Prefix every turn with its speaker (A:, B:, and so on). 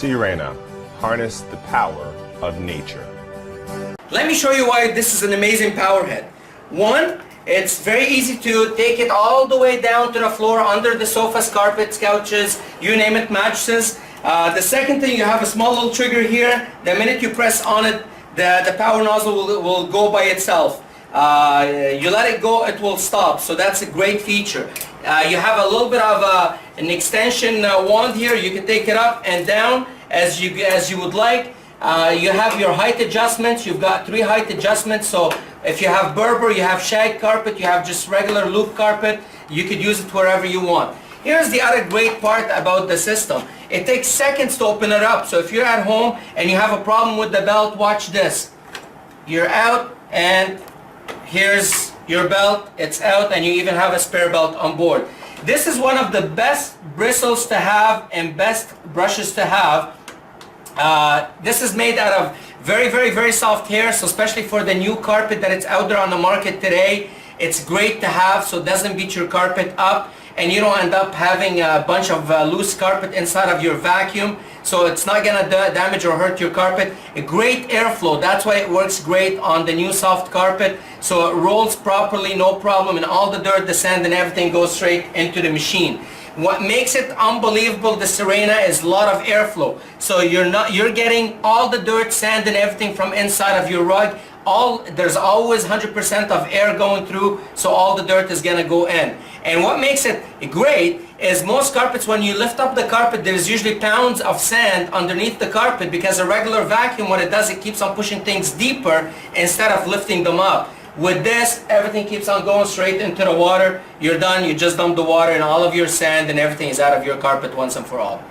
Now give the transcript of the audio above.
A: Sirena, harness the power of nature.
B: Let me show you why this is an amazing power head. One, it's very easy to take it all the way down to the floor, under the sofas, carpets, couches, you name it, mattresses. The second thing, you have a small little trigger here. The minute you press on it, the power nozzle will go by itself. You let it go, it will stop. So that's a great feature. You have a little bit of an extension wand here. You can take it up and down as you would like. You have your height adjustments. You've got 3 height adjustments. So if you have Berber, you have shag carpet, you have just regular loop carpet, you could use it wherever you want. Here's the other great part about the system. It takes seconds to open it up. So if you're at home and you have a problem with the belt, watch this. You're out and here's your belt. It's out and you even have a spare belt on board. This is one of the best bristles to have and best brushes to have. This is made out of very soft hair, so especially for the new carpet that it's out there on the market today, it's great to have so it doesn't beat your carpet up and you don't end up having a bunch of loose carpet inside of your vacuum, so it's not gonna damage or hurt your carpet. A great airflow, that's why it works great on the new soft carpet, so it rolls properly, no problem, and all the dirt, the sand and everything goes straight into the machine. What makes it unbelievable, the Sirena, is a lot of airflow. So you're getting all the dirt, sand and everything from inside of your rug. There's always 100% of air going through, so all the dirt is gonna go in. And what makes it great is most carpets, when you lift up the carpet, there's usually pounds of sand underneath the carpet because a regular vacuum, what it does, it keeps on pushing things deeper instead of lifting them up. With this, everything keeps on going straight into the water. You're done, you just dump the water and all of your sand and everything is out of your carpet once and for all.